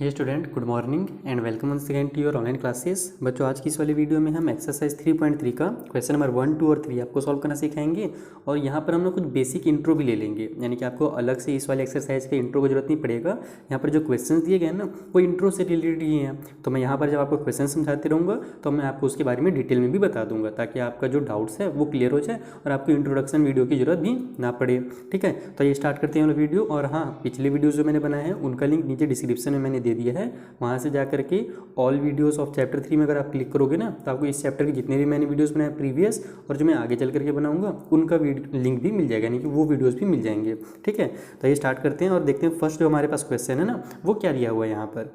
Hey student, good morning and welcome once again to your online classes. बच्चों, आज की इस वाली वीडियो में हम एक्सरसाइज 3.3 का क्वेश्चन नंबर 1, 2 और 3 आपको सॉल्व करना सिखाएंगे। और यहाँ पर हम लोग कुछ बेसिक इंट्रो भी ले लेंगे, यानी कि आपको अलग से इस वाले एक्सरसाइज के इंट्रो की जरूरत नहीं पड़ेगा। यहाँ पर जो क्वेश्चन दिए गए हैं ना, वो इंट्रो से रिलेटेड ही हैं। तो मैं यहाँ पर जब आपको क्वेश्चन समझाते रहूँगा तो मैं आपको उसके बारे में डिटेल में भी बता दूंगा, ताकि आपका जो डाउट्स है वो क्लियर हो जाए और आपको इंट्रोडक्शन वीडियो की जरूरत भी ना पड़े। ठीक है, तो ये स्टार्ट करते हैं वीडियो। और हाँ, पिछले वीडियोज़ जो मैंने बनाए हैं उनका लिंक नीचे डिस्क्रिप्शन में मैंने दे दिया है, वहाँ से जा करके ऑल वीडियोस ऑफ चैप्टर 3 में अगर आप क्लिक करोगे ना, तो आपको इस चैप्टर के जितने भी मैंने वीडियोस बनाए प्रीवियस और जो मैं आगे चल करके बनाऊंगा उनका लिंक भी मिल जाएगा, यानी कि वो वीडियोस भी मिल जाएंगे। ठीक है, तो ये स्टार्ट करते हैं और देखते हैं फर्स्ट जो हमारे पास क्वेश्चन है ना, वो क्या दिया हुआ है यहाँ पर।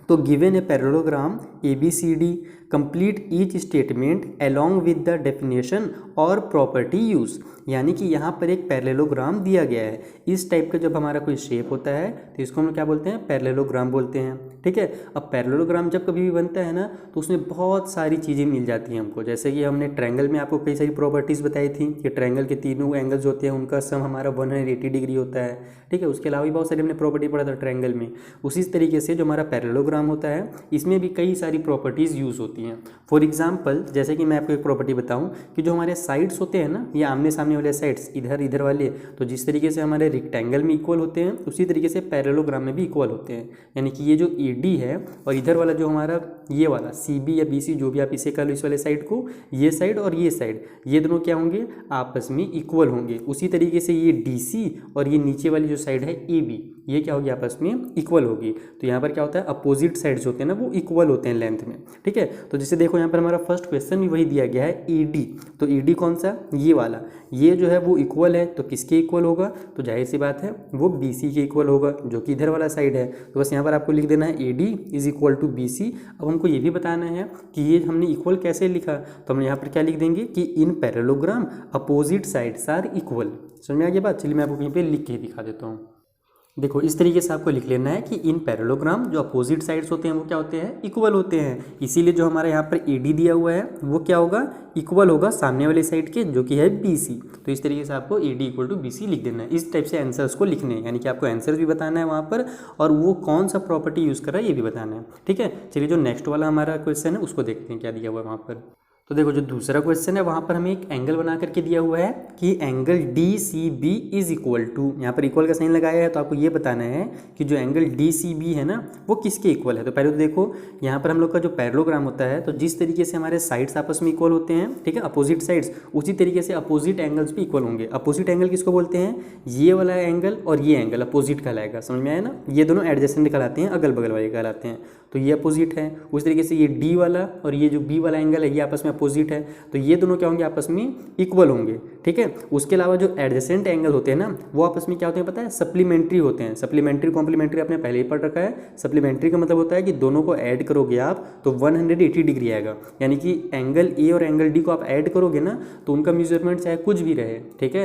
तो given a parallelogram ABCD, complete each statement along with the definition और प्रॉपर्टी यूज। यानी कि यहाँ पर एक पैरेललोग्राम दिया गया है। इस टाइप का जब हमारा कोई शेप होता है तो इसको हम क्या बोलते हैं, पैरेललोग्राम बोलते हैं। ठीक है, अब पैरेललोग्राम जब कभी भी बनता है ना, तो उसमें बहुत सारी चीज़ें मिल जाती हैं हमको। जैसे कि हमने ट्रायंगल में आपको कई सारी प्रॉपर्टीज़ बताई थी कि ट्रायंगल के तीनों एंगल्स होते हैं, उनका सम हमारा 180 डिग्री होता है। ठीक है, उसके अलावा भी बहुत सारी हमने प्रॉपर्टी पढ़ा था ट्रायंगल में। उसी तरीके से जो हमारा पैरेललोग्राम होता है, इसमें भी कई सारी प्रॉपर्टीज़ यूज़ होती हैं। फॉर एग्जाम्पल, जैसे कि मैं आपको एक प्रॉपर्टी बताऊं कि जो हमारे साइड्स होते हैं ना, ये आमने सामने वाले साइड्स, इधर इधर वाले, तो जिस तरीके से हमारे रेक्टेंगल में इक्वल होते हैं उसी तरीके से पैरेललोग्राम में भी इक्वल होते हैं। यानी कि ये जो AD है और इधर वाला जो हमारा ये वाला CB या BC, जो भी आप इसे कह लो, इस वाले साइड को, ये साइड और ये साइड, ये दोनों क्या होंगे, आपस में इक्वल होंगे। उसी तरीके से ये DC और ये नीचे वाली जो साइड है AB, ये क्या होगी, आपस में इक्वल होगी। तो यहाँ पर क्या होता है, अपोजिट साइड्स होते हैं ना, वो इक्वल होते हैं लेंथ में। ठीक है, तो जैसे देखो यहाँ पर हमारा फर्स्ट क्वेश्चन भी वही दिया गया है, AD। तो AD कौन सा, ये वाला, ये जो है वो इक्वल है, तो किसके इक्वल होगा, तो जाहिर सी बात है वो BC के इक्वल होगा, जो कि इधर वाला साइड है। तो बस यहाँ पर आपको लिख देना है AD is equal to BC। अब हमको ये भी बताना है कि ये हमने इक्वल कैसे लिखा, तो हम यहाँ पर क्या लिख देंगे कि in parallelogram opposite sides are equal. समझ में आ गया बात। चलिए मैं आपको कहीं पे लिख के दिखा देता हूँ। देखो, इस तरीके से आपको लिख लेना है कि इन पैरेललोग्राम जो अपोजिट साइड्स होते हैं वो क्या होते हैं, इक्वल होते हैं। इसीलिए जो हमारे यहाँ पर AD दिया हुआ है वो क्या होगा, इक्वल होगा सामने वाले साइड के, जो कि है BC। तो इस तरीके से आपको AD इक्वल टू BC लिख देना है। इस टाइप से आंसर्स को लिखने हैं, यानी कि आपको आंसर्स भी बताना है वहाँ पर, और वो कौन सा प्रॉपर्टी यूज़ कर रहा है ये भी बताना है। ठीक है, चलिए जो नेक्स्ट वाला हमारा क्वेश्चन है उसको देखते हैं क्या दिया हुआ है वहाँ पर। तो देखो, जो दूसरा क्वेश्चन है वहाँ पर हमें एक एंगल बना करके दिया हुआ है कि angle DCB is equal to, यहाँ पर इक्वल का साइन लगाया है, तो आपको ये बताना है कि जो एंगल DCB है ना, वो किसके इक्वल है। तो पहले तो देखो, यहाँ पर हम लोग का जो पैरेललोग्राम होता है, तो जिस तरीके से हमारे साइड्स आपस में इक्वल होते हैं, ठीक है, अपोजिट साइड्स, उसी तरीके से अपोजिट एंगल्स भी इक्वल होंगे। अपोजिट एंगल किसको बोलते हैं, ये वाला एंगल और ये एंगल अपोजिट कहलाएगा। समझ में आया ना, ये दोनों एडजेसेंट कहलाते हैं, अगल बगल वाले कहलाते हैं, तो ये अपोजिट है। उस तरीके से ये D वाला और ये जो B वाला एंगल है, ये आपस में अपोजिट है, तो ये दोनों क्या होंगे, आपस में इक्वल होंगे। ठीक है, उसके अलावा जो एडजेसेंट एंगल होते हैं ना, वो आपस में क्या होते हैं पता है, सप्लीमेंट्री होते हैं। सप्लीमेंट्री कॉम्प्लीमेंट्री आपने पहले ही पढ़ रखा है। सप्लीमेंट्री का मतलब होता है कि दोनों को ऐड करोगे आप तो 180 डिग्री आएगा। यानी कि एंगल A और एंगल D को आप ऐड करोगे ना, तो उनका मेजरमेंट चाहे कुछ भी रहे, ठीक है,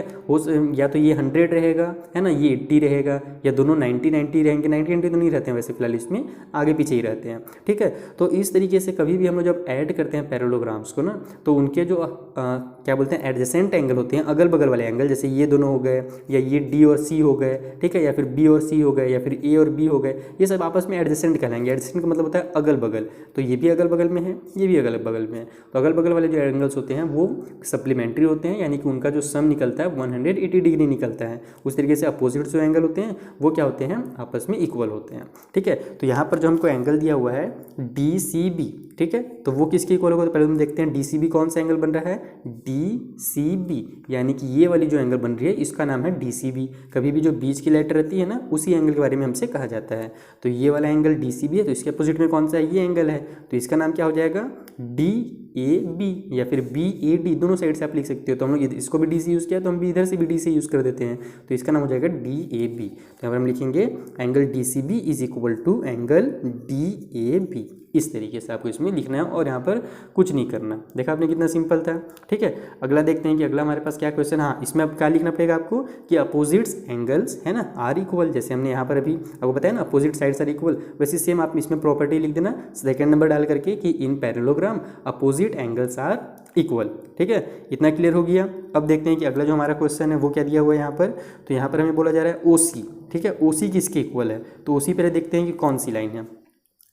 या तो ये 100 रहेगा, है ना, ये 80 रहेगा, या दोनों 90 रहेंगे। 90 तो नहीं रहते हैं वैसे फिलहाल, इसमें आगे पीछे ही रहते हैं। ठीक है, तो इस तरीके से कभी भी हम लोग जब ऐड करते हैं पैरेललोग्राम्स को ना, तो उनके जो क्या बोलते हैं, एडजेसेंट एंगल होते हैं, अगल बगल वाले एंगल, जैसे ये दोनों हो गए, या ये D और C हो गए, ठीक है, या फिर B और C हो गए, या फिर A और B हो गए, ये सब आपस में एडजेसेंट कहलाएंगे। एडजेसेंट का मतलब होता है अगल बगल, तो ये भी अगल बगल में है, ये भी अगल बगल में है। तो अगल बगल वाले जो एंगल्स होते हैं वो सप्लीमेंट्री होते हैं, यानी कि उनका जो सम निकलता है 180 डिग्री निकलता है। उस तरीके से अपोजिट जो एंगल होते हैं वो क्या होते हैं, आपस में इक्वल होते हैं। ठीक है, तो यहाँ पर जो हमको एंगल दिया हुआ है DCB, ठीक है, तो वो किसके इक्वल होगा, तो पहले हम देखते हैं DCB कौन सा एंगल बन रहा है, DCB, यानी कि ये वाली जो एंगल बन रही है इसका नाम है DCB। कभी भी जो बीच की लेटर रहती है ना, उसी एंगल के बारे में हमसे कहा जाता है। तो ये वाला एंगल DCB है, तो इसके अपोजिट में कौन सा है, ये एंगल है, तो इसका नाम क्या हो जाएगा, DAB, या फिर BAD, दोनों साइड से आप लिख सकते हो। तो हम लोग इसको भी DC यूज़ किया, तो हम भी इधर से भी DC यूज़ कर देते हैं, तो इसका नाम हो जाएगा DAB। तो यहाँ पर हम लिखेंगे angle DCB is equal to angle DAB। इस तरीके से आपको इसमें लिखना है और यहाँ पर कुछ नहीं करना। देखा आपने कितना सिंपल था। ठीक है, अगला देखते हैं कि अगला हमारे पास क्या क्वेश्चन। हाँ, इसमें अब क्या लिखना पड़ेगा आपको कि अपोजिट्स एंगल्स है ना आर इक्वल, जैसे हमने यहाँ पर अभी आपको बताया ना अपोजिट साइड्स आर इक्वल, वैसे सेम आप इसमें प्रॉपर्टी लिख देना सेकंड नंबर डाल करके कि in parallelogram opposite angles are equal. ठीक है, इतना क्लियर हो गया। अब देखते हैं कि अगला जो हमारा क्वेश्चन है वो क्या दिया हुआ है यहाँ पर। तो यहाँ पर हमें बोला जा रहा है OC। ठीक है, OC किसके इक्वल है, तो OC पहले देखते हैं कि कौन सी लाइन है।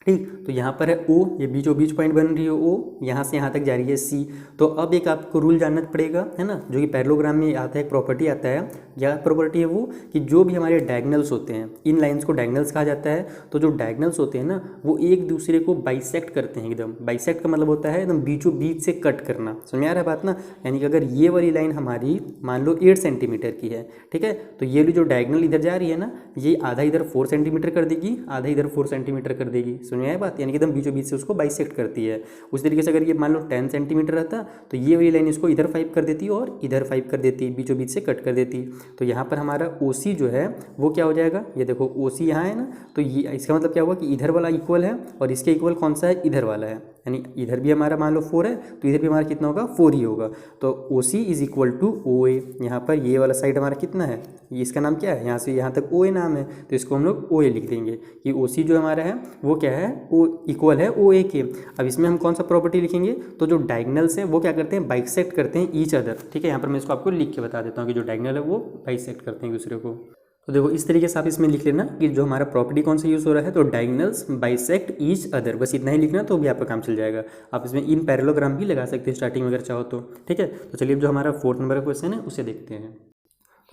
ठीक, तो यहाँ पर है O, ये बीचों बीच पॉइंट बन रही है O, यहाँ से यहाँ तक जा रही है C। तो अब एक आपको रूल जानना पड़ेगा है ना, जो कि पैरेललोग्राम में आता है, एक प्रॉपर्टी आता है। क्या प्रॉपर्टी है वो कि जो भी हमारे डायगनल्स होते हैं, इन लाइंस को डायगनल्स कहा जाता है। तो जो डायगनल्स होते हैं ना वो एक दूसरे को बाइसेक्ट करते हैं एकदम। बाइसेक्ट का मतलब होता है एकदम बीचों बीच से कट करना। समझ में आ रहा है बात ना, यानी कि अगर ये वाली लाइन हमारी मान लो 8 सेंटीमीटर की है, ठीक है, तो ये वाली जो डायगनल इधर जा रही है ना, ये आधा इधर 4 सेंटीमीटर कर देगी, आधा इधर 4 सेंटीमीटर कर देगी। समझ में आया बात, यानी कि एकदम बीचों बीच से उसको बाइसेक्ट करती है। उस तरीके से अगर ये मान लो 10 सेंटीमीटर रहता तो ये वाली लाइन इसको इधर 5 कर देती और इधर 5 कर देती, बीचों बीच से कट कर देती। तो यहाँ पर हमारा OC जो है वो क्या हो जाएगा, ये देखो OC यहाँ है ना, तो ये इसका मतलब क्या हुआ कि इधर वाला इक्वल है और इसके इक्वल कौन सा है, इधर वाला है। यानी इधर भी हमारा मान लो 4 है तो इधर भी हमारा कितना होगा, 4 ही होगा। तो OC is equal to OA। यहाँ पर ये वाला साइड हमारा कितना है, ये इसका नाम क्या है, यहाँ से यहाँ तक OA नाम है, तो इसको हम लोग OA लिख देंगे कि OC जो हमारा है वो क्या है, वो इक्वल है OA के। अब इसमें हम कौन सा प्रॉपर्टी लिखेंगे, तो जो डायगनल्स हैं वो क्या करते हैं, बाइसेक्ट करते हैं ईच अदर। ठीक है, यहाँ पर मैं इसको आपको लिख के बता देता हूँ कि जो डायगनल है वो बाइसेक्ट करते हैं दूसरे को। तो देखो इस तरीके से आप इसमें लिख लेना कि जो हमारा प्रॉपर्टी कौन सा यूज़ हो रहा है, तो डायगनल्स बाइसेक्ट ईच अदर, बस इतना ही लिखना तो भी आपका काम चल जाएगा। आप इसमें इन पैरेललोग्राम भी लगा सकते हैं स्टार्टिंग में अगर चाहो तो। ठीक है, तो चलिए जो हमारा 4th नंबर का क्वेश्चन है उसे देखते हैं।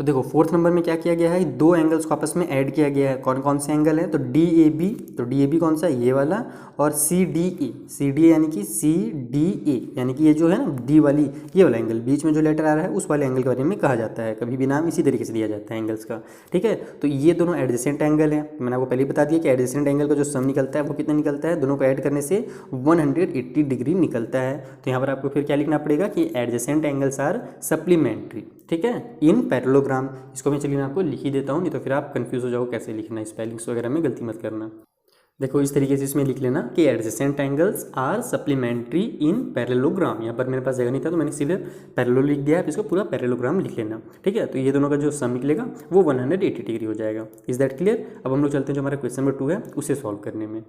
तो देखो 4th नंबर में क्या किया गया है, 2 एंगल्स को आपस में ऐड किया गया है। कौन कौन से एंगल है, तो DAB, तो DAB कौन सा है, ये वाला, और CDA यानी कि CDA यानी कि ये जो है ना D वाली, ये वाला एंगल बीच में जो लेटर आ रहा है उस वाले एंगल के बारे में कहा जाता है। कभी भी नाम इसी तरीके से दिया जाता है एंगल्स का। ठीक है, तो ये दोनों एडजेसेंट एंगल हैं। मैंने आपको पहले ही बता दिया कि एडजेसेंट एंगल का जो सम निकलता है वो कितना निकलता है, दोनों को ऐड करने से 180 डिग्री निकलता है। तो यहाँ पर आपको फिर क्या लिखना पड़ेगा कि एडजेसेंट एंगल्स आर सप्लीमेंट्री। ठीक है, इन पैरेललोग्राम। इसको मैं चलिए मैं आपको लिख ही देता हूँ, नहीं तो फिर आप कंफ्यूज हो जाओ कैसे लिखना, स्पेलिंग्स वगैरह में गलती मत करना। देखो इस तरीके से इसमें लिख लेना कि adjacent angles are supplementary in parallelogram. यहाँ पर मेरे पास जगह नहीं था तो मैंने सिर्फ पैरेलल लिख दिया, आप इसको पूरा पैरेललोग्राम लिख लेना। ठीक है, तो ये दोनों का जो सम निकलेगा वो 180 डिग्री हो जाएगा। Is that clear. अब हम लोग चलते हैं जो हमारा क्वेश्चन नंबर 2 है उसे सॉल्व करने में।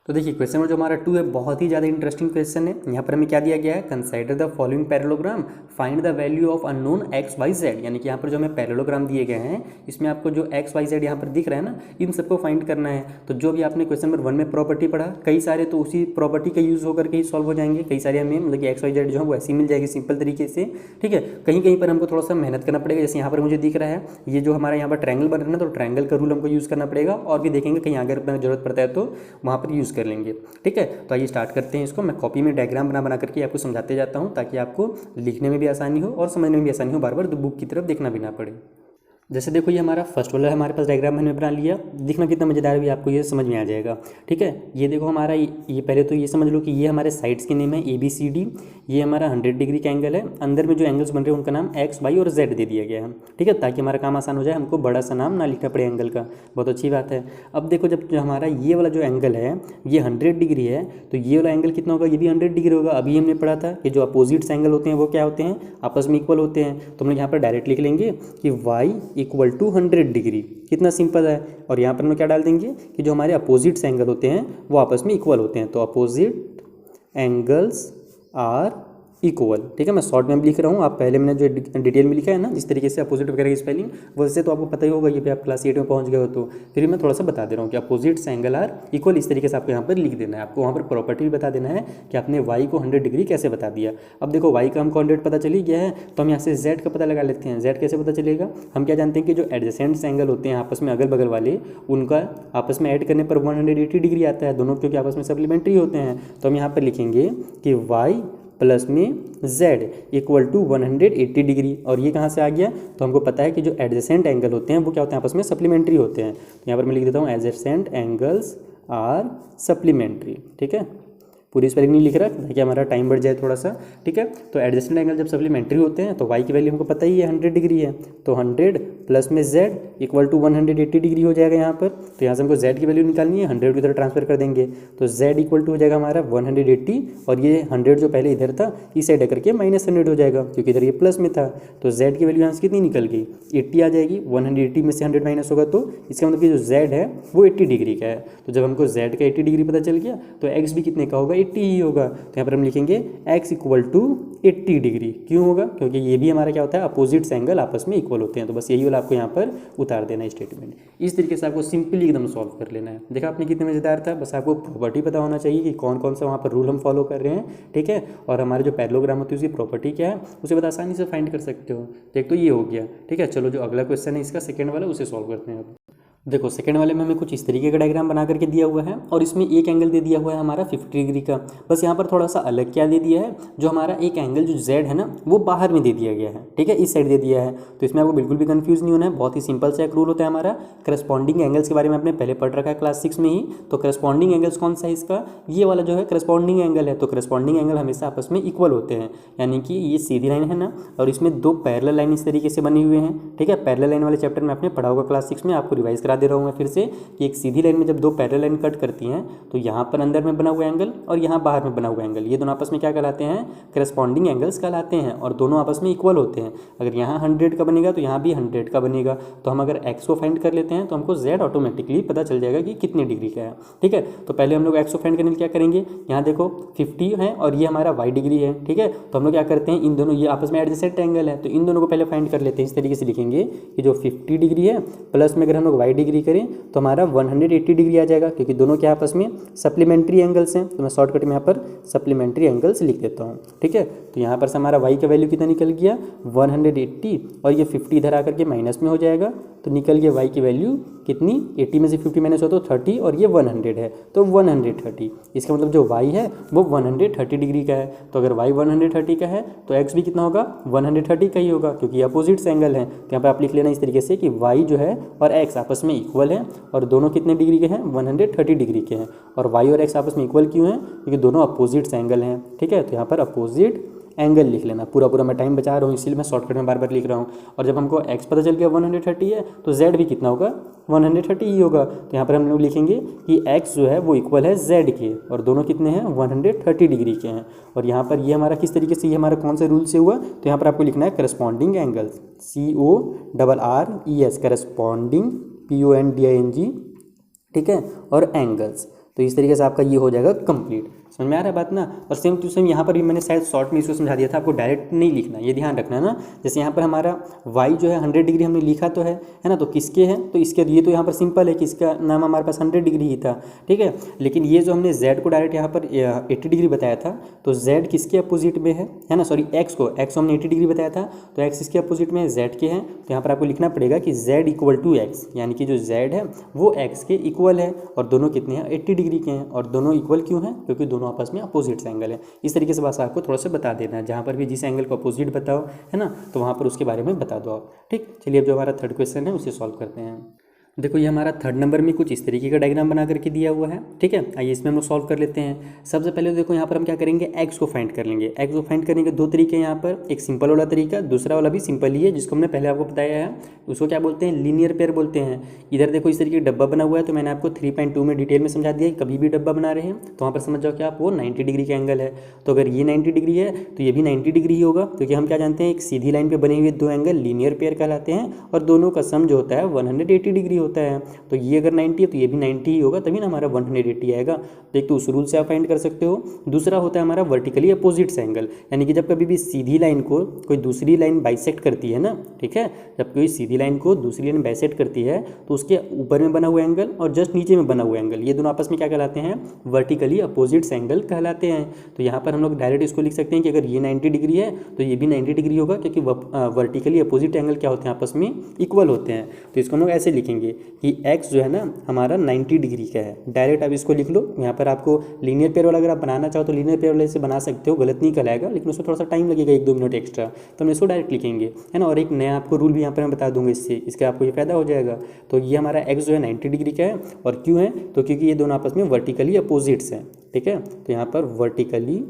तो देखिए क्वेश्चन नंबर जो हमारा 2 है बहुत ही ज़्यादा इंटरेस्टिंग क्वेश्चन है। यहाँ पर हमें क्या दिया गया है, consider the following parallelogram, find the value of unknown XYZ। यानी कि यहाँ पर जो हमें पैरेललोग्राम दिए गए हैं इसमें आपको जो XYZ यहाँ पर दिख रहा है ना, इन सबको फाइंड करना है। तो जो भी आपने क्वेश्चन नंबर 1 में प्रॉपर्टी पढ़ा, कई सारे तो उसी प्रॉपर्टी का यूज़ होकर के ही सॉल्व हो जाएंगे। कई सारे हमें मतलब कि XYZ जो है वो ऐसी मिल जाएगी सिंपल तरीके से। ठीक है, कहीं कहीं पर हमको थोड़ा सा मेहनत करना पड़ेगा। जैसे यहाँ पर मुझे दिख रहा है ये जो हमारा यहाँ पर ट्रायंगल बन रहा है ना, तो ट्रायंगल का रूल हमको यूज़ करना पड़ेगा और भी देखेंगे कहीं अगर जरूरत पड़ता है तो वहाँ पर यूज़ कर लेंगे। ठीक है, तो आइए स्टार्ट करते हैं इसको। मैं कॉपी में डायग्राम बना करके आपको समझाते जाता हूँ ताकि आपको लिखने में भी आसानी हो और समझने में भी आसानी हो, बार बार बुक की तरफ देखना भी ना पड़े। जैसे देखो ये हमारा फर्स्ट वाला हमारे पास डायग्राम मैंने बना लिया, दिखना कितना मज़ेदार भी आपको ये समझ में आ जाएगा। ठीक है, ये देखो हमारा ये पहले तो ये समझ लो कि ये हमारे साइड्स के नेम है ABCD। ये हमारा 100 डिग्री का एंगल है। अंदर में जो एंगल्स बन रहे हैं उनका नाम X, Y और Z दे दिया गया है। ठीक है, ताकि हमारा काम आसान हो जाए, हमको बड़ा सा नाम ना लिखना पड़े एंगल का। बहुत अच्छी बात है। अब देखो जब जो हमारा ये वाला जो एंगल है ये 100 डिग्री है, तो ये वाला एंगल कितना होगा, ये भी 100 डिग्री होगा। अभी हमने पढ़ा था कि जो अपोजिट्स एंगल होते हैं वो क्या होते हैं, आपस में इक्वल होते हैं। तो हम लोग यहाँ पर डायरेक्ट लिख लेंगे कि Y इक्वल टू 100 डिग्री। कितना सिंपल है। और यहाँ पर हम क्या डाल देंगे कि जो हमारे अपोजिट्स एंगल होते हैं वो आपस में इक्वल होते हैं। तो अपोजिट एंगल्स आर इक्वल। ठीक है, मैं शॉर्ट में भी लिख रहा हूँ, आप पहले मैंने जो डिटेल में लिखा है ना जिस तरीके से अपोजिट वगैरह की स्पेलिंग, वैसे तो आपको पता ही होगा, ये भी आप क्लास 8 में पहुँच गए हो। तो फिर मैं थोड़ा सा बता दे रहा हूँ कि अपोजिट्स एंगल आर इक्वल, इस तरीके से आपको यहाँ पर लिख देना है। आपको वहाँ पर प्रॉपर्टी भी बता देना है कि आपने वाई को 100 डिग्री कैसे बता दिया। अब देखो वाई का हमको 100 पता चली गया है, तो हम यहाँ से जेड का पता लगा लेते हैं। जेड कैसे पता चलेगा, हम क्या जानते हैं कि जो एडजेसेंट एंगल होते हैं आपस में अगल बगल वाले, उनका आपस में ऐड करने पर 180 डिग्री आता है दोनों, क्योंकि आपस में सप्लीमेंट्री होते हैं। तो हम यहाँ पर लिखेंगे कि वाई प्लस में Z इक्वल टू 180 डिग्री। और ये कहाँ से आ गया, तो हमको पता है कि जो एडजेसेंट एंगल होते हैं वो क्या होते हैं, आपस में सप्लीमेंट्री होते हैं। तो यहाँ पर मैं लिख देता हूँ एडजेसेंट एंगल्स आर सप्लीमेंट्री। ठीक है, पूरी स्पेलिंग नहीं लिख रहा ताकि हमारा टाइम बढ़ जाए थोड़ा सा। ठीक है, तो एडजेसेंट एंगल जब सप्लीमेंट्री होते हैं तो y की वैल्यू हमको पता ही है 100 डिग्री है। तो 100 प्लस में जेड इक्वल टू 180 डिग्री हो जाएगा यहाँ पर। तो यहाँ से हमको जेड की वैल्यू निकालनी है, 100 की तरह ट्रांसफर कर देंगे तो जेड इक्वल टू हो जाएगा हमारा 180 और ये 100 जो पहले इधर था इस साइड आकर के -100 हो जाएगा क्योंकि इधर ये प्लस में था। तो जेड की वैल्यू यहाँ से कितनी निकल गई 80 आ जाएगी। 180 में से 100 माइनस होगा तो इसका मतलब कि जो जेड है वो 80 डिग्री का है। तो जब हमको जेड का 80 डिग्री पता चल गया तो एक्स भी कितने का होगा 80 ही होगा। तो यहाँ पर हम लिखेंगे एक्स इक्वल टू 80 डिग्री। क्यों होगा? क्योंकि ये भी हमारा क्या होता है अपोजिट्स एंगल आपस में इक्वल होते हैं। तो बस यही वाला आपको यहाँ पर उतार देना है स्टेटमेंट। इस तरीके से आपको सिंपली एकदम सॉल्व कर लेना है। देखा आपने कितने मजेदार था। बस आपको प्रॉपर्टी पता होना चाहिए कि कौन कौन सा वहाँ पर रूल हम फॉलो कर रहे हैं, ठीक है। और हमारे जो पैरेललोग्राम होती है उसकी प्रॉपर्टी क्या है उसे बता आसानी से फाइंड कर सकते हो। देख तो ये हो गया, ठीक है। चलो जो अगला क्वेश्चन है इसका सेकंड वाला उसे सॉल्व करते हैं अब। देखो सेकंड वाले में हमें कुछ इस तरीके का डायग्राम बना करके दिया हुआ है और इसमें एक एंगल दे दिया हुआ है हमारा 50 डिग्री का। बस यहाँ पर थोड़ा सा अलग क्या दे दिया है, जो हमारा एक एंगल जो जेड है ना वो बाहर में दे दिया गया है, ठीक है, इस साइड दे दिया है। तो इसमें आपको बिल्कुल भी कंफ्यूज नहीं होना है। बहुत ही सिंपल सा एक रूल होता है हमारा। करस्पॉन्डिंग एंगल्स के बारे में आपने पहले पढ़ रखा है क्लास 6 में ही। तो करस्पॉन्डिंग एंगल्स कौन सा है इसका, ये वाला जो है करस्पॉन्डिंग एंगल है। तो करस्पॉन्डिंग एंगल हमेशा आपस में इक्वल होते हैं, यानी कि ये सीधी लाइन है ना और इसमें दो पैरेलल लाइन इस तरीके से बनी हुए हैं, ठीक है। पैरेलल लाइन वाले चैप्टर में आपने पढ़ा होगा क्लास 6 में, आपको रिवाइज करा दे रहा हूँ मैं फिर से कि एक सीधी लाइन में जब दो पैरेलल लाइन कट करती हैं तो यहाँ पर अंदर में बना हुआ एंगल और यहाँ बाहर में बना हुआ एंगल, ये दोनों आपस में क्या कहलाते हैं, करस्पॉन्डिंग एंगल्स कहलाते हैं और दोनों आपस में इक्वल होते हैं। अगर यहाँ 100 का बनेगा तो यहाँ भी 100 का बनेगा। तो हम अगर एक्स को फाइंड कर लेते हैं तो हमको जेड ऑटोमेटिकली पता चल जाएगा कि कितने डिग्री का है, ठीक है। तो पहले हम लोग एक्स को फाइंड करने के लिए क्या करेंगे, यहाँ देखो 50 है और ये हमारा वाई डिग्री है, ठीक है। तो हम लोग क्या करते हैं, इन दोनों ये आपस में एडजेसेंट एंगल है तो इन दोनों को पहले फाइंड कर लेते हैं। इस तरीके से लिखेंगे कि जो 50 डिग्री है प्लस में अगर हम लोग वाई डिग्री करें तो हमारा 180 डिग्री आ जाएगा क्योंकि दोनों के आपस में सप्लीमेंट्री एंगल्स हैं। तो मैं शॉर्टकट में यहाँ पर सप्लीमेंट्री एंगल्स लिख देता हूँ, ठीक है। तो यहाँ पर से हमारा वाई का वैल्यू कितना निकल गया 180 और ये 50 इधर आकर के माइनस में हो जाएगा तो निकल गया वाई की वैल्यू कितनी, 80 में से 50 माइनस हो तो 30 और ये 100 है तो 130। इसका मतलब जो वाई है वो 130 डिग्री का है। तो अगर वाई 130 का है तो एक्स भी कितना होगा 130 का ही होगा क्योंकि अपोजिट्स एंगल हैं। तो यहाँ पर आप लिख लेना इस तरीके से कि वाई जो है और एक्स आपस में इक्वल है और दोनों कितने डिग्री के हैं 130 डिग्री के हैं। और वाई और एक्स आपस में इक्वल क्यों हैं, क्योंकि दोनों अपोजिट्स एंगल हैं, ठीक है। तो यहाँ पर अपोजिट एंगल लिख लेना। पूरा मैं टाइम बचा रहा हूँ इसीलिए मैं शॉर्टकट में बार बार लिख रहा हूँ। और जब हमको x पता चल गया 130 है तो z भी कितना होगा 130 ही होगा। तो यहाँ पर हम लोग लिखेंगे कि x जो है वो इक्वल है z के और दोनों कितने हैं 130 डिग्री के हैं। और यहाँ पर ये हमारा किस तरीके से, ये हमारा कौन से रूल से हुआ, तो यहाँ पर आपको लिखना है corresponding angles, CORRES corresponding PONDING, ठीक है, और एंगल्स। तो इस तरीके से आपका ये हो जाएगा कंप्लीट। समझ में आ रहा है बात ना। और सेम टू सेम यहाँ पर भी मैंने शायद शॉर्ट में इसको समझा दिया था, आपको डायरेक्ट नहीं लिखना, ये ध्यान रखना ना। जैसे यहाँ पर हमारा y जो है 100 डिग्री हमने लिखा तो है ना, तो किसके है, तो इसके, ये तो यहाँ पर सिंपल है कि इसका नाम हमारे पास 100 डिग्री ही था, ठीक है। लेकिन ये जो हमने z को डायरेक्ट यहाँ पर 80 डिग्री बताया था तो z किसके अपोजिट में है ना, सॉरी x को हमने 80 डिग्री बताया था तो x इसके अपोजिट में z के हैं। तो यहाँ पर आपको लिखना पड़ेगा कि z इक्वल टू एक्स, यानी कि जो z है वो x के इक्वल है और दोनों कितने हैं 80 डिग्री के हैं। और दोनों इक्वल क्यों हैं, क्योंकि दोनों आपस में अपोजिट एंगल है। इस तरीके से बस आपको थोड़ा सा बता देना है, जहाँ पर भी जिस एंगल को अपोजिट बताओ है ना तो वहाँ पर उसके बारे में बता दो आप, ठीक। चलिए अब जो हमारा थर्ड क्वेश्चन है उसे सॉल्व करते हैं। देखो ये हमारा थर्ड नंबर में कुछ इस तरीके का डायग्राम बना करके दिया हुआ है, ठीक है। आइए इसमें हम लोग सॉल्व कर लेते हैं। सबसे पहले तो देखो यहाँ पर हम क्या करेंगे, एक्स को फाइंड कर लेंगे। एक्स को फाइंड करने के दो तरीके हैं यहाँ पर, एक सिंपल वाला तरीका, दूसरा वाला भी सिंपल ही है जिसको हमने पहले आपको बताया है, उसको क्या बोलते हैं, लीनियर पेयर बोलते हैं। इधर देखो इस तरीके का डब्बा बना हुआ है तो मैंने आपको 3.2 में डिटेल में समझा दिया, कभी भी डब्बा बना रहे हैं तो वहाँ पर समझ जाओ कि आप वो 90 डिग्री का एंगल है। तो अगर ये 90 डिग्री है तो ये भी 90 डिग्री ही होगा, क्योंकि हम क्या जानते हैं एक सीधी लाइन पर बने हुए दो एंगल लीनियर पेयर कहलाते हैं और दोनों का सम जो होता है 180 डिग्री होता है। तो ये अगर 90 है तो ये भी 90 ही होगा, तभी ना हमारा 180 आएगा। तो एक तो उस रूल से आप फाइंड कर सकते हो। दूसरा होता है हमारा वर्टिकली अपोजिट्स एंगल, यानी कि जब कभी भी सीधी लाइन को कोई दूसरी लाइन बाइसेक्ट करती है ना, ठीक है, जब कोई सीधी लाइन को दूसरी लाइन बाइसेक्ट करती है तो उसके ऊपर में बना हुआ एंगल और जस्ट नीचे में बना हुआ एंगल, ये दोनों आपस में क्या कहलाते हैं, वर्टिकली अपोजिट्स एंगल कहलाते हैं। तो यहाँ पर हम लोग डायरेक्ट इसको लिख सकते हैं कि अगर ये 90 डिग्री है तो ये भी 90 डिग्री होगा, क्योंकि वर्टिकली अपोजिट एंगल क्या होते हैं, आपस में इक्वल होते हैं। तो इसको हम लोग ऐसे लिखेंगे कि एक्स जो है ना हमारा 90 डिग्री का है। डायरेक्ट आप इसको लिख लो। यहाँ पर आपको लीनियर पेयर वाला अगर आप बनाना चाहो तो लीनियर पेयर वाले से बना सकते हो, गलत नहीं कहलाएगा, लेकिन उसमें थोड़ा सा टाइम लगेगा 1-2 मिनट एक्स्ट्रा। तो हम इसको डायरेक्ट लिखेंगे, है ना। और एक नया आपको रूल भी यहाँ पर मैं बता दूंगा, इसके आपको ये फायदा हो जाएगा। तो ये हमारा एक्स जो है 90 डिग्री का है और क्यों है, तो क्योंकि ये दोनों आपस में वर्टिकली अपोजिट्स हैं, ठीक है। तो यहाँ पर वर्टिकली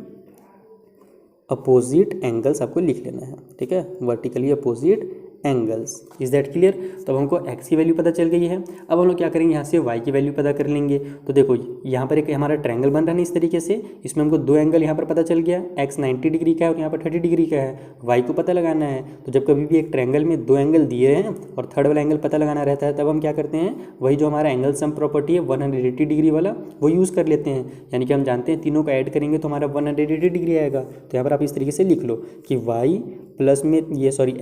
अपोजिट एंगल्स आपको लिख लेना है, ठीक है, vertically opposite angles. Is that clear? तो अब हमको x की वैल्यू पता चल गई है। अब हम लोग क्या करेंगे, यहाँ से y की वैल्यू पता कर लेंगे। तो देखो यहाँ पर एक हमारा ट्रायंगल बन रहा है ना इस तरीके से, इसमें हमको दो एंगल यहाँ पर पता चल गया, x 90 डिग्री का है और यहाँ पर 30 डिग्री का है, y को पता लगाना है। तो जब कभी भी एक ट्रायंगल में दो एंगल दिए हैं और थर्ड वाला एंगल पता लगाना रहता है, तब हम क्या करते हैं, वही जो हमारा एंगल सम प्रॉपर्टी है 180 डिग्री वाला वो यूज़ कर लेते हैं। यानी कि हम जानते हैं तीनों को ऐड करेंगे तो हमारा 180 डिग्री आएगा। तो यहाँ पर आप इस तरीके से लिख लो कि y प्लस में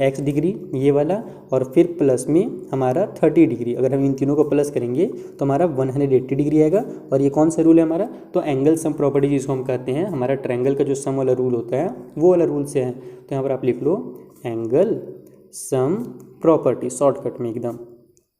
x डिग्री ये वाला और फिर प्लस में हमारा 30 डिग्री, अगर हम इन तीनों को प्लस करेंगे तो हमारा 180 डिग्री आएगा। और ये कौन सा रूल है हमारा, तो एंगल सम प्रॉपर्टी जिसको हम कहते हैं, हमारा ट्रायंगल का जो सम वाला रूल होता है वो वाला रूल से है। तो यहाँ पर आप लिख लो एंगल सम प्रॉपर्टी, शॉर्टकट में एकदम।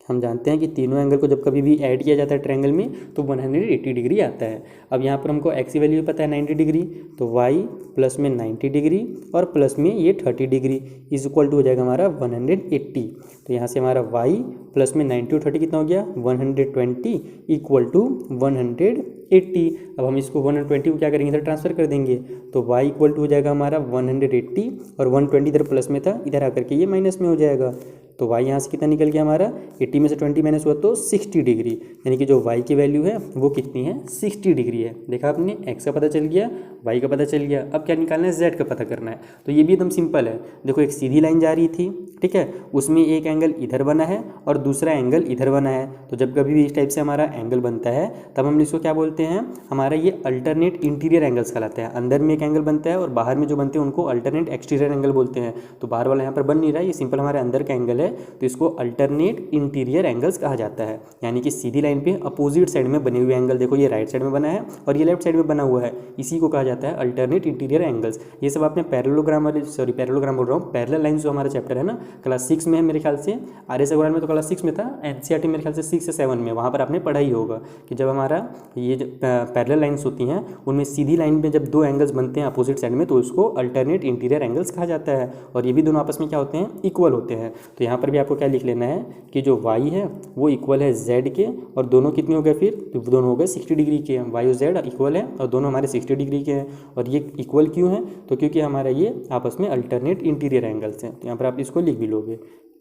हम जानते हैं कि तीनों एंगल को जब कभी भी ऐड किया जाता है ट्रायंगल में तो 180 डिग्री आता है। अब यहाँ पर हमको x की वैल्यू पता है 90 डिग्री, तो y प्लस में 90 डिग्री और प्लस में ये 30 डिग्री इज इक्वल टू हो जाएगा हमारा 180। तो यहाँ से हमारा y प्लस में 90 और 30 कितना हो गया 120 इक्वल टू 180। अब हम इसको 120 को क्या करेंगे, इधर ट्रांसफर कर देंगे। तो y इक्वल टू हो जाएगा हमारा 180 और 120 इधर प्लस में था, इधर आकर के ये माइनस में हो जाएगा। तो y यहाँ से कितना निकल गया हमारा, 80 में से 20 माइनस हुआ तो 60 डिग्री, यानी कि जो y की वैल्यू है वो कितनी है, 60 डिग्री है। देखा आपने, x का पता चल गया, y का पता चल गया। अब क्या निकालना है, z का पता करना है। तो ये भी एकदम सिंपल है। देखो एक सीधी लाइन जा रही थी, ठीक है, उसमें एक एंगल इधर बना है और दूसरा एंगल इधर बना है। तो जब कभी भी इस टाइप से हमारा एंगल बनता है तब हम इसको क्या बोलते हैं, हमारा ये अल्टरनेट इंटीरियर एंगल्स कहलाता है। अंदर में एक एंगल बनता है और बाहर में जो बनते हैं उनको अल्टरनेट एक्सटीरियर एंगल बोलते हैं। तो बाहर वाला यहाँ पर बन नहीं रहा है, ये सिंपल हमारे अंदर का एंगल है, तो इसको अल्टरनेट इंटीरियर एंगल्स कहा जाता है। यानी कि सीधी लाइन पे अपोजिट साइड में बने हुए एंगल, देखो ये राइट साइड में बना है और ये लेफ्ट साइड में बना हुआ है, इसी को कहा जाता है अल्टरनेट इंटीरियर एंगल्स। ये सब आपने पैरेललोग्राम वाले, पैरेललोग्राम बोल रहा हूँ, पैरेलल लाइन जो हमारा चैप्टर है ना क्लास 6 में है मेरे ख्याल से, आर्यस अग्रवाल में तो क्लास 6 में था, एनसीईआरटी मेरे ख्याल से 6 से 7 में, वहाँ पर आपने पढ़ा ही होगा कि जब हमारा ये जो पैरेलल लाइन्स होती हैं उनमें सीधी लाइन में जब दो एंगल्स बनते हैं अपोजिट साइड में तो उसको अल्टरनेट इंटीरियर एंगल्स कहा जाता है। और ये भी दोनों आपस में क्या होते हैं, इक्वल होते हैं। तो यहाँ पर भी आपको क्या लिख लेना है कि जो y है वो इक्वल है z के, और दोनों कितने हो गए फिर, तो दोनों हो गए 60 डिग्री के। y और z इक्वल है और दोनों हमारे 60 डिग्री के हैं। और ये इक्वल क्यों है, तो क्योंकि हमारा ये आपस में अल्टरनेट इंटीरियर एंगल्स हैं। तो यहाँ पर आप इसको लिख भी लोगे,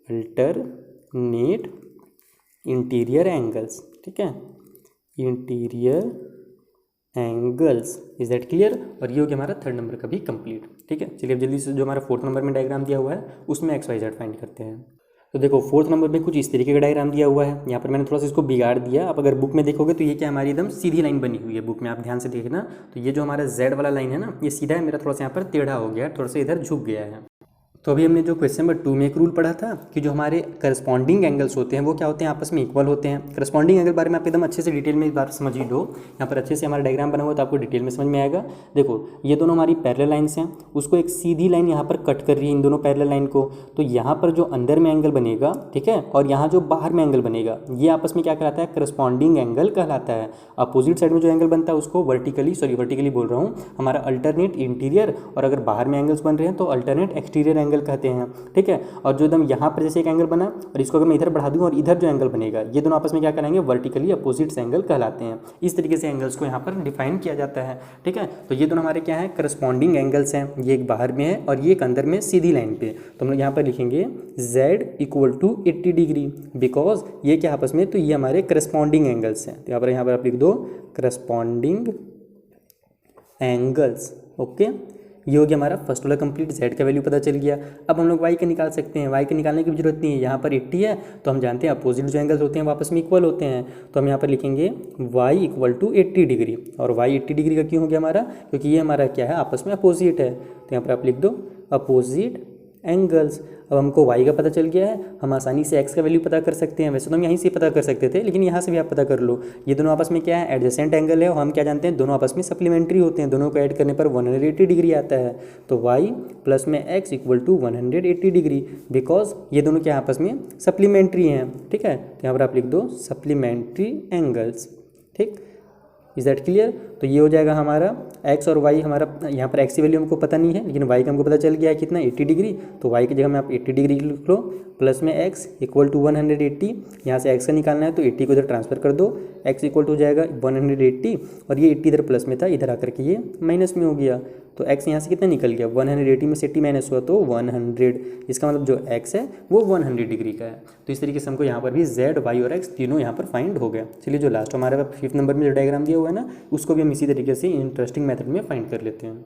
अल्टरनेट इंटीरियर एंगल्स, ठीक है, interior angles. Is that clear? और ये हो गया हमारा थर्ड नंबर का भी कंप्लीट। ठीक है, चलिए अब जल्दी से जो हमारा फोर्थ नंबर में डायग्राम दिया हुआ है उसमें XYZ फाइंड करते हैं। तो देखो फोर्थ नंबर में कुछ इस तरीके का डायग्राम दिया हुआ है। यहाँ पर मैंने थोड़ा सा इसको बिगाड़ दिया। आप अगर बुक में देखोगे तो ये क्या हमारी एकदम सीधी लाइन बनी हुई है, बुक में आप ध्यान से देखना। तो ये जो हमारा Z वाला लाइन है ना, ये सीधा है, मेरा थोड़ा सा यहाँ पर टेढ़ा हो गया, थोड़ा सा इधर झुक गया है। तो अभी हमने जो क्वेश्चन नंबर 2 में एक रूल पढ़ा था कि जो हमारे करस्पॉन्डिंग एंगल्स होते हैं वो क्या होते हैं, आपस में इक्वल होते हैं। करस्पॉन्डिंग एंगल बारे में आप एकदम अच्छे से डिटेल में एक बार समझ ही लो। यहाँ पर अच्छे से हमारा डायग्राम बना हुआ तो आपको डिटेल में समझ में आएगा। देखो ये दोनों हमारी पैरेलल लाइन्स हैं, उसको एक सीधी लाइन यहाँ पर कट कर रही है इन दोनों पैरेलल लाइन को। तो यहाँ पर जो अंदर में एंगल बनेगा, ठीक है, और यहाँ जो बाहर में एंगल बनेगा, ये आपस में क्या कहलाता है, करस्पॉन्डिंग एंगल कहलाता है। अपोजिट साइड में जो एंगल बनता है उसको वर्टिकली बोल रहा हूँ, हमारा अल्टरनेट इंटीरियर, और अगर बाहर में एंगल्स बन रहे हैं तो अल्टरनेट एक्सटीरियर एंगल कहते हैं। ठीक है, और जो एकदम यहाँ पर जैसे एक एंगल बना और इसको अगर मैं इधर बढ़ा दूँ और इधर जो एंगल बनेगा, ये दोनों आपस में क्या कहलाएंगे, वर्टिकली अपोजिट्स एंगल कहलाते हैं। इस तरीके से एंगल्स को यहाँ पर डिफाइन किया जाता है। ठीक है, तो ये दोनों हमारे क्या है, करस्पॉन्डिंग एंगल्स हैं। ये एक बाहर में है और ये एक अंदर में सीधी लाइन पे। तो हम लोग यहाँ पर लिखेंगे Z equal to 80 degree, because ये क्या आपस में, तो ये हमारे करस्पॉन्डिंग एंगल्स हैं। तो यहाँ पर आप लिख दो करस्पॉन्डिंग एंगल्स। ओके, ये हो गया हमारा फर्स्ट वाला कंप्लीट। Z का वैल्यू पता चल गया। अब हम लोग Y का निकाल सकते हैं। Y के निकालने की भी जरूरत नहीं है, यहाँ पर 80 है तो हम जानते हैं अपोजिट जो एंगल्स होते हैं वापस में इक्वल होते हैं। तो हम यहाँ पर लिखेंगे Y इक्वल टू 80 डिग्री। और Y 80 डिग्री का क्यों हो गया हमारा, क्योंकि ये हमारा क्या है, आपस में अपोजिट है। तो यहाँ पर आप लिख दो अपोजिट एंगल्स। अब हमको y का पता चल गया है, हम आसानी से x का वैल्यू पता कर सकते हैं। वैसे तो हम यहीं से पता कर सकते थे, लेकिन यहाँ से भी आप पता कर लो। ये दोनों आपस में क्या है, एडजेसेंट एंगल है, और हम क्या जानते हैं, दोनों आपस में सप्लीमेंट्री होते हैं। दोनों को ऐड करने पर 180 डिग्री आता है। तो y प्लस में x equal to 180 degree, because ये दोनों क्या आपस में सप्लीमेंट्री हैं। ठीक है, तो यहाँ पर आप लिख दो सप्लीमेंट्री एंगल्स। ठीक, इज दैट क्लियर? तो ये हो जाएगा हमारा x और y, हमारा यहाँ पर x की वैल्यू हमको पता नहीं है, लेकिन y का हमको पता चल गया है कितना, 80 डिग्री। तो y की जगह में आप 80 डिग्री लिख लो, प्लस में x इक्वल टू 180। यहाँ से x का निकालना है तो 80 को इधर ट्रांसफर कर दो, x इक्वल टू हो जाएगा 180 और ये 80 इधर प्लस में था, इधर आकर के ये माइनस में हो गया। तो x यहाँ से कितना निकल गया, 180 में से 80 माइनस हुआ तो 100। इसका मतलब जो x है वो 100 डिग्री का है। तो इस तरीके से हमको यहाँ पर भी z, y और x तीनों यहाँ पर फाइंड हो गया। चलिए जो लास्ट हमारे पास 5th नंबर में जो डायग्राम दिया हुआ है ना, उसको भी हम इसी तरीके से इंटरेस्टिंग मेथड में फाइंड कर लेते हैं।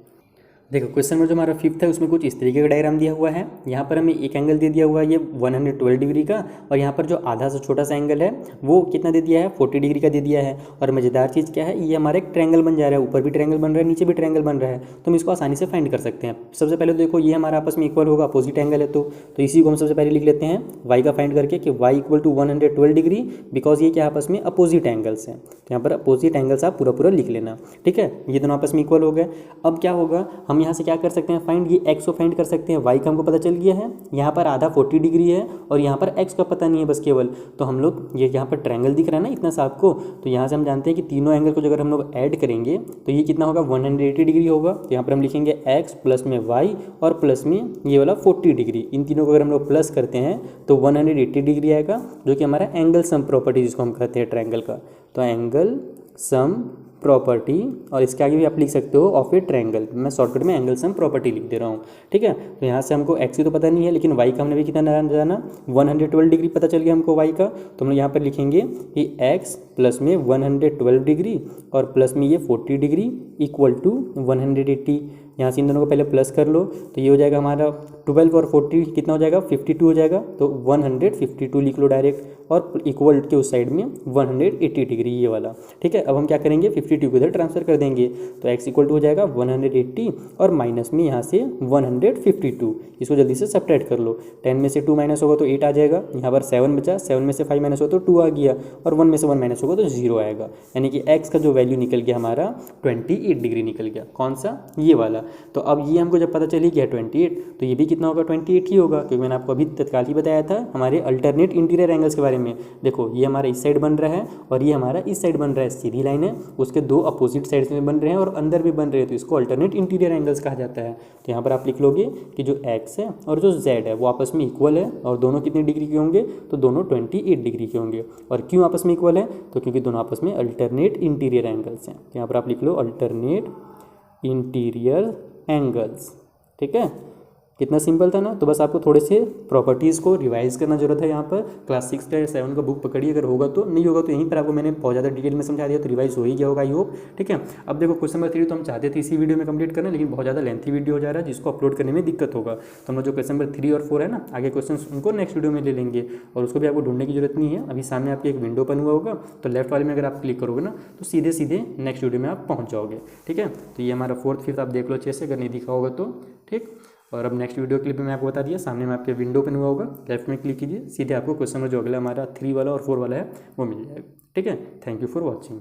देखो क्वेश्चन में जो हमारा 5th है उसमें कुछ इस तरीके का डायग्राम दिया हुआ है। यहाँ पर हमें एक एंगल दे दिया हुआ है ये 112 डिग्री का, और यहाँ पर जो आधा सा छोटा सा एंगल है वो कितना दे दिया है, 40 डिग्री का दे दिया है। और मज़ेदार चीज़ क्या है, ये हमारा एक ट्रायंगल बन जा रहा है, ऊपर भी ट्रायंगल बन रहा है, नीचे भी ट्रायंगल बन रहा है। तो हम इसको आसानी से फाइंड कर सकते हैं। सबसे पहले तो देखो ये हमारा आपस में इक्वल होगा, अपोजिट एंगल है तो इसी को हम सबसे पहले लिख लेते हैं y का फाइंड करके कि y equal to 112 degree, because ये क्या आपस में अपोजिट एंगल्स हैं। तो यहाँ पर अपोजिट एंगल्स आप पूरा लिख लेना, ठीक है। ये दोनों आपस में इक्वल हो गए। अब क्या होगा, हम यहाँ से क्या कर सकते हैं फाइंड, ये x को फाइंड कर सकते हैं। y का हमको पता चल गया है, यहाँ पर आधा 40 डिग्री है और यहाँ पर x का पता नहीं है बस केवल। तो हम लोग ये यहाँ पर ट्रायंगल दिख रहा है ना इतना सा आपको, तो यहाँ से हम जानते हैं कि तीनों एंगल को अगर हम लोग ऐड करेंगे तो ये कितना होगा, 180 डिग्री होगा। तो यहाँ पर हम लिखेंगे x प्लस में y और प्लस में ये वाला 40 डिग्री। इन तीनों को अगर हम लोग प्लस करते हैं तो 180 डिग्री आएगा, जो कि हमारा एंगल सम प्रॉपर्टी जिसको हम कहते हैं ट्रायंगल का। तो एंगल सम प्रॉपर्टी, और इसके आगे भी आप लिख सकते हो ऑफ ए ट्रायंगल। मैं शॉर्टकट में एंगल सम प्रॉपर्टी लिख दे रहा हूँ, ठीक है। तो यहाँ से हमको x की तो पता नहीं है, लेकिन y का हमने भी कितना जाना, 112 डिग्री पता चल गया हमको y का। तो हम लोग यहाँ पर लिखेंगे कि x प्लस में 112 डिग्री और प्लस में ये 40 डिग्री इक्वल टू 180। यहाँ से इन दोनों को पहले प्लस कर लो तो ये हो जाएगा हमारा 12 और 40 कितना हो जाएगा, 52 हो जाएगा। तो 152 लिख लो डायरेक्ट, और इक्वल के उस साइड में 180 डिग्री ये वाला, ठीक है। अब हम क्या करेंगे, 52 को इधर ट्रांसफर कर देंगे। तो x इक्वल टू हो जाएगा 180 और माइनस में यहाँ से 152। इसको जल्दी से सब्ट्रैक्ट कर लो। 10 में से 2 माइनस होगा तो 8 आ जाएगा। यहाँ पर 7 बचा, 7 में से 5 माइनस होगा तो 2 आ गया, और 1 में से 1 माइनस होगा तो 0 आएगा। यानी कि x का जो वैल्यू निकल गया हमारा 28 डिग्री निकल गया। कौन सा, ये वाला। तो अब ये हमको जब पता चली गया 28, तो ये भी कितना होगा, 28 ही होगा, क्योंकि मैंने आपको अभी तत्काल ही बताया था हमारे अल्टरनेट इंटीरियर एंगल्स के बारे में। देखो ये हमारा इस साइड बन रहा है और ये हमारा इस साइड बन रहा है, सीधी लाइन है, उसके दो अपोजिट साइड्स में बन रहे हैं और अंदर भी बन रहे हैं, तो इसको अल्टरनेट इंटीरियर एंगल्स कहा जाता है। तो यहाँ पर आप लिख लोगे कि जो x है और जो z है वो आपस में इक्वल है, और दोनों कितने डिग्री के होंगे, तो दोनों 28 डिग्री के होंगे। और क्यों आपस में इक्वल है, तो क्योंकि दोनों आपस में अल्टरनेट इंटीरियर एंगल्स हैं। तो यहाँ पर आप लिख लो अल्टरनेट इंटीरियर एंगल्स, ठीक है। कितना सिंपल था ना। तो बस आपको थोड़े से प्रॉपर्टीज़ को रिवाइज करना जरूरत है। यहाँ पर क्लास 6 या 7 का बुक पकड़िए, अगर होगा तो, नहीं होगा तो यहीं पर आपको मैंने बहुत ज़्यादा डिटेल में समझा दिया, तो रिवाइज हो ही गया होगा आई होप, ठीक है। अब देखो क्वेश्चन नंबर 3 तो हम चाहते थे इसी वीडियो में कंप्लीट करना, लेकिन बहुत ज़्यादा लेंथी वीडियो हो जा रहा है जिसको अपलोड करने में दिक्कत होगा। तो हम लोग जो क्वेश्चन नंबर 3 और 4 है ना, आगे क्वेश्चन उनको नेक्स्ट वीडियो में ले लेंगे, और उसको भी आपको ढूंढने की जरूरत नहीं है। अभी सामने आपकी एक विंडो ओपन हुआ होगा, तो लेफ्ट वाले में अगर आप क्लिक करोगे ना तो सीधे सीधे नेक्स्ट वीडियो में आप पहुँच जाओगे, ठीक है। तो ये हमारा 4th 5th आप देख लो अच्छे से, अगर नहीं दिखा होगा तो, ठीक। और अब नेक्स्ट वीडियो क्लिप में मैं आपको बता दिया, सामने में आपके विंडो ओपन हुआ होगा, लेफ्ट में क्लिक कीजिए, सीधे आपको क्वेश्चन नंबर जो अगला हमारा 3 वाला और 4 वाला है वो मिल जाएगा, ठीक है। Thank you for watching.